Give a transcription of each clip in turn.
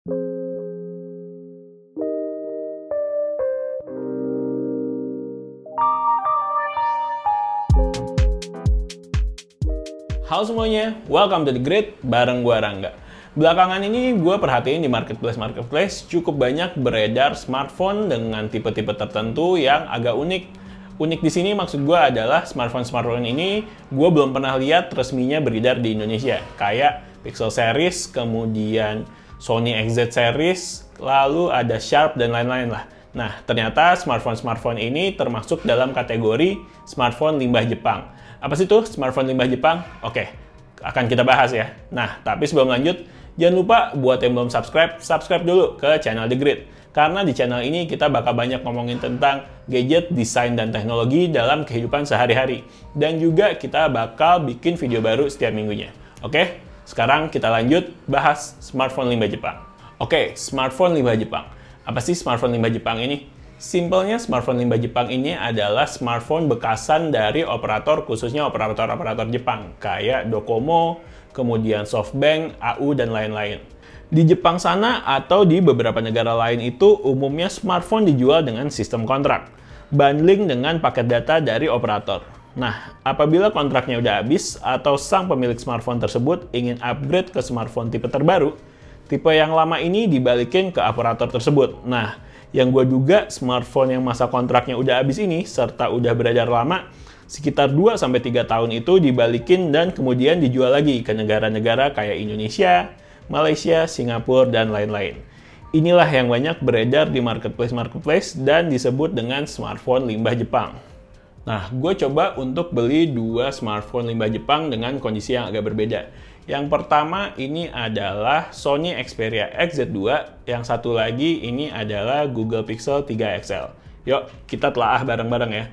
Halo semuanya, welcome to The Grid, bareng gue Rangga. Belakangan ini gue perhatiin di marketplace cukup banyak beredar smartphone dengan tipe-tipe tertentu yang agak unik. Unik di sini maksud gue adalah smartphone ini gue belum pernah lihat resminya beredar di Indonesia. Kayak Pixel series, kemudian Sony XZ series, lalu ada Sharp dan lain-lain lah. Nah, ternyata smartphone ini termasuk dalam kategori smartphone limbah Jepang. Apa sih tuh smartphone limbah Jepang? Oke, akan kita bahas ya. Nah, tapi sebelum lanjut, jangan lupa buat yang belum subscribe dulu ke channel The Grid. Karena di channel ini kita bakal banyak ngomongin tentang gadget, desain, dan teknologi dalam kehidupan sehari-hari. Dan juga kita bakal bikin video baru setiap minggunya. Oke, sekarang kita lanjut bahas smartphone limbah Jepang. Oke, smartphone limbah Jepang. Apa sih smartphone limbah Jepang ini? Simpelnya, smartphone limbah Jepang ini adalah smartphone bekasan dari operator, khususnya operator-operator Jepang, kayak Docomo, kemudian SoftBank, AU, dan lain-lain. Di Jepang sana atau di beberapa negara lain itu, umumnya smartphone dijual dengan sistem kontrak, bundling dengan paket data dari operator. Nah, apabila kontraknya udah habis atau sang pemilik smartphone tersebut ingin upgrade ke smartphone tipe terbaru, tipe yang lama ini dibalikin ke operator tersebut. Nah, yang gue duga smartphone yang masa kontraknya udah habis ini, serta udah beredar lama, sekitar 2-3 tahun itu dibalikin dan kemudian dijual lagi ke negara-negara kayak Indonesia, Malaysia, Singapura, dan lain-lain. Inilah yang banyak beredar di marketplace dan disebut dengan smartphone limbah Jepang. Nah, gue coba untuk beli 2 smartphone limbah Jepang dengan kondisi yang agak berbeda. Yang pertama ini adalah Sony Xperia XZ2, yang satu lagi ini adalah Google Pixel 3 XL. Yuk, kita telaah bareng-bareng ya.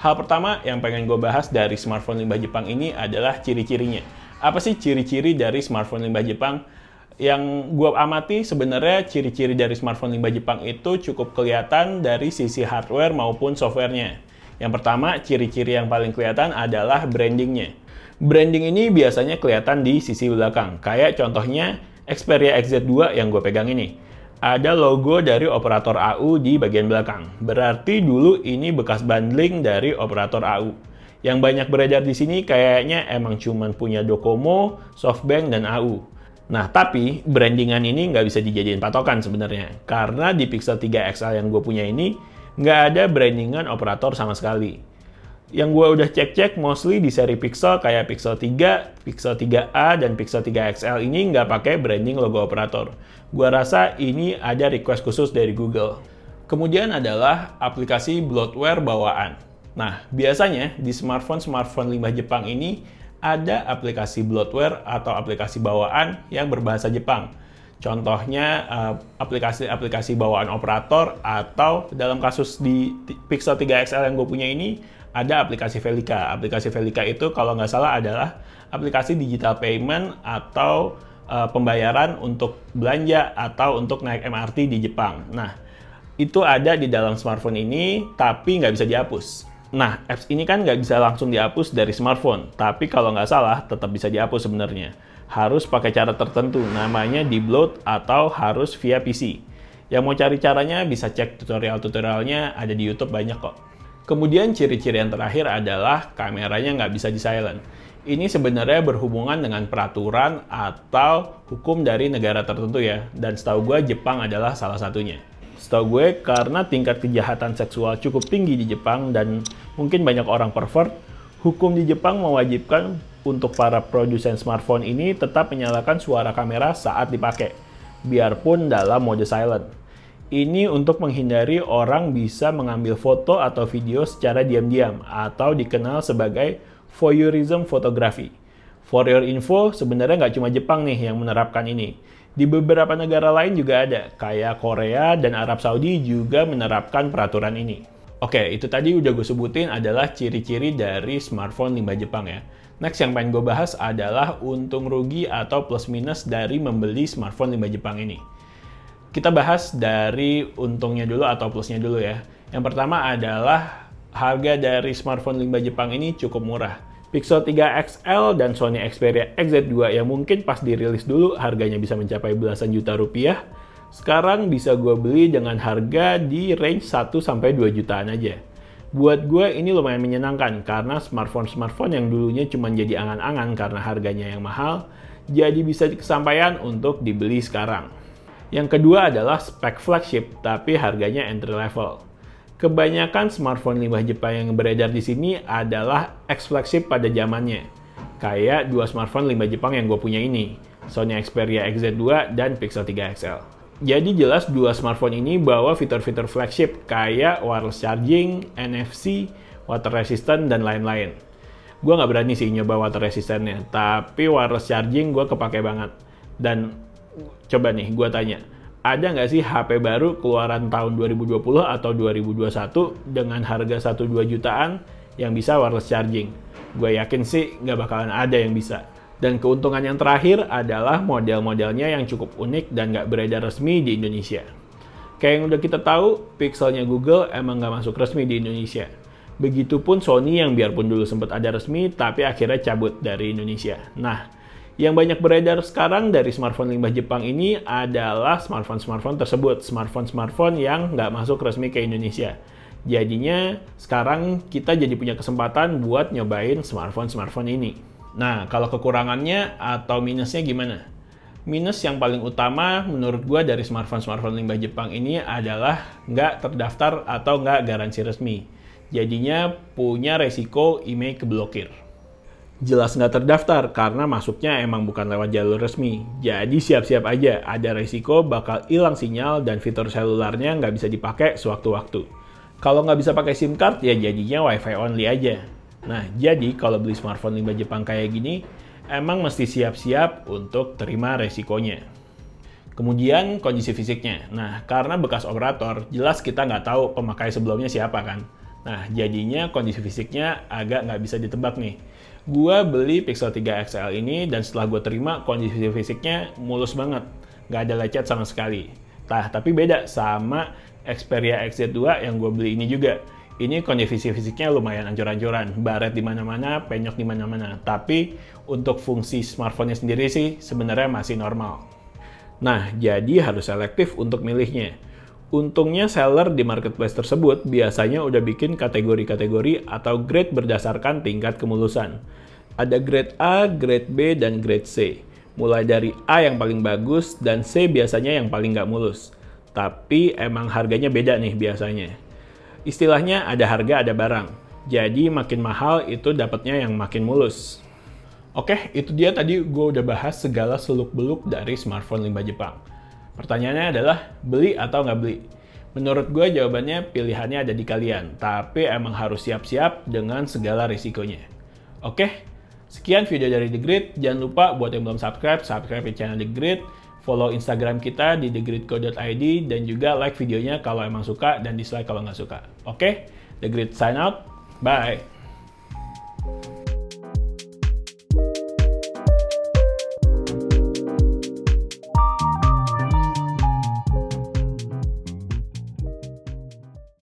Hal pertama yang pengen gue bahas dari smartphone limbah Jepang ini adalah ciri-cirinya. Apa sih ciri-ciri dari smartphone limbah Jepang? Yang gue amati sebenarnya ciri-ciri dari smartphone limbah Jepang itu cukup kelihatan dari sisi hardware maupun softwarenya. Yang pertama, ciri-ciri yang paling kelihatan adalah brandingnya. Branding ini biasanya kelihatan di sisi belakang. Kayak contohnya Xperia XZ2 yang gue pegang ini. Ada logo dari operator AU di bagian belakang. Berarti dulu ini bekas bundling dari operator AU. Yang banyak beredar di sini kayaknya emang cuman punya Docomo, SoftBank, dan AU. Nah, tapi brandingan ini nggak bisa dijadiin patokan sebenarnya. Karena di Pixel 3 XL yang gue punya ini, nggak ada brandingan operator sama sekali. Yang gue udah cek-cek, mostly di seri Pixel kayak Pixel 3, Pixel 3a, dan Pixel 3 XL ini nggak pakai branding logo operator. Gue rasa ini ada request khusus dari Google. Kemudian adalah aplikasi bloatware bawaan. Nah, biasanya di smartphone limbah Jepang ini ada aplikasi bloatware atau aplikasi bawaan yang berbahasa Jepang. Contohnya aplikasi bawaan operator, atau dalam kasus di Pixel 3 XL yang gue punya ini, ada aplikasi Velika. Aplikasi Velika itu kalau nggak salah adalah aplikasi digital payment atau pembayaran untuk belanja atau untuk naik MRT di Jepang. Nah, itu ada di dalam smartphone ini, tapi nggak bisa dihapus. Nah, apps ini kan nggak bisa langsung dihapus dari smartphone, tapi kalau nggak salah tetap bisa dihapus sebenarnya. Harus pakai cara tertentu, namanya di-bloat atau harus via PC. Yang mau cari caranya bisa cek tutorial-tutorialnya, ada di YouTube banyak kok. Kemudian ciri-ciri yang terakhir adalah kameranya nggak bisa di-silent. Ini sebenarnya berhubungan dengan peraturan atau hukum dari negara tertentu ya, dan setahu gue Jepang adalah salah satunya. Setahu gue karena tingkat kejahatan seksual cukup tinggi di Jepang dan mungkin banyak orang pervert, hukum di Jepang mewajibkan untuk para produsen smartphone ini tetap menyalakan suara kamera saat dipakai, biarpun dalam mode silent. Ini untuk menghindari orang bisa mengambil foto atau video secara diam-diam atau dikenal sebagai voyeurism fotografi. For your info, sebenarnya nggak cuma Jepang nih yang menerapkan ini. Di beberapa negara lain juga ada, kayak Korea dan Arab Saudi juga menerapkan peraturan ini. Oke, itu tadi udah gue sebutin adalah ciri-ciri dari smartphone limbah Jepang ya. Next yang pengen gue bahas adalah untung rugi atau plus minus dari membeli smartphone limbah Jepang ini. Kita bahas dari untungnya dulu atau plusnya dulu ya. Yang pertama adalah harga dari smartphone limbah Jepang ini cukup murah. Pixel 3 XL dan Sony Xperia XZ2 yang mungkin pas dirilis dulu harganya bisa mencapai belasan juta rupiah, Sekarang bisa gue beli dengan harga di range 1-2 jutaan aja. Buat gue ini lumayan menyenangkan karena smartphone yang dulunya cuma jadi angan-angan karena harganya yang mahal, jadi bisa kesampaian untuk dibeli sekarang. Yang kedua adalah spek flagship tapi harganya entry level. Kebanyakan smartphone limbah Jepang yang beredar di sini adalah ex-flagship pada zamannya. Kayak dua smartphone limbah Jepang yang gue punya ini, Sony Xperia XZ2 dan Pixel 3 XL. Jadi jelas dua smartphone ini bawa fitur-fitur flagship kayak wireless charging, NFC, water resistant, dan lain-lain. Gue nggak berani sih nyoba water resistantnya, tapi wireless charging gue kepake banget. Dan coba nih gue tanya, ada nggak sih HP baru keluaran tahun 2020 atau 2021 dengan harga 1-2 jutaan yang bisa wireless charging? Gue yakin sih nggak bakalan ada yang bisa. Dan keuntungan yang terakhir adalah model-modelnya yang cukup unik dan nggak beredar resmi di Indonesia. Kayak yang udah kita tahu, Pixelnya Google emang nggak masuk resmi di Indonesia. Begitupun Sony yang biarpun dulu sempat ada resmi, tapi akhirnya cabut dari Indonesia. Nah, yang banyak beredar sekarang dari smartphone limbah Jepang ini adalah smartphone tersebut. Smartphone yang nggak masuk resmi ke Indonesia. Jadinya, sekarang kita jadi punya kesempatan buat nyobain smartphone ini. Nah, kalau kekurangannya atau minusnya gimana? Minus yang paling utama menurut gue dari smartphone limbah Jepang ini adalah nggak terdaftar atau nggak garansi resmi. Jadinya punya resiko email keblokir. Jelas nggak terdaftar karena masuknya emang bukan lewat jalur resmi. Jadi siap-siap aja, ada resiko bakal hilang sinyal dan fitur selularnya nggak bisa dipakai sewaktu-waktu. Kalau nggak bisa pakai SIM card ya jadinya WiFi only aja. Nah, jadi kalau beli smartphone limbah Jepang kayak gini, emang mesti siap-siap untuk terima resikonya. Kemudian kondisi fisiknya. Nah, karena bekas operator, jelas kita nggak tahu pemakai sebelumnya siapa kan. Nah, jadinya kondisi fisiknya agak nggak bisa ditebak nih. Gua beli Pixel 3 XL ini dan setelah gue terima, kondisi fisiknya mulus banget. Nggak ada lecet sama sekali. Nah, tapi beda sama Xperia XZ2 yang gue beli ini juga. Ini kondisi fisiknya lumayan ancur-ancuran, baret di mana-mana, penyok di mana-mana. Tapi untuk fungsi smartphone-nya sendiri sih sebenarnya masih normal. Nah, jadi harus selektif untuk milihnya. Untungnya seller di marketplace tersebut biasanya udah bikin kategori-kategori atau grade berdasarkan tingkat kemulusan. Ada grade A, grade B, dan grade C. Mulai dari A yang paling bagus dan C biasanya yang paling nggak mulus. Tapi emang harganya beda nih biasanya. Istilahnya ada harga ada barang. Jadi makin mahal itu dapatnya yang makin mulus. Oke, itu dia tadi gue udah bahas segala seluk-beluk dari smartphone limbah Jepang. Pertanyaannya adalah beli atau nggak beli? Menurut gue jawabannya pilihannya ada di kalian. Tapi emang harus siap-siap dengan segala risikonya. Oke, sekian video dari The Grid. Jangan lupa buat yang belum subscribe di channel The Grid. Follow Instagram kita di thegridco.id dan juga like videonya kalau emang suka dan dislike kalau nggak suka. Oke, The Grid sign out. Bye.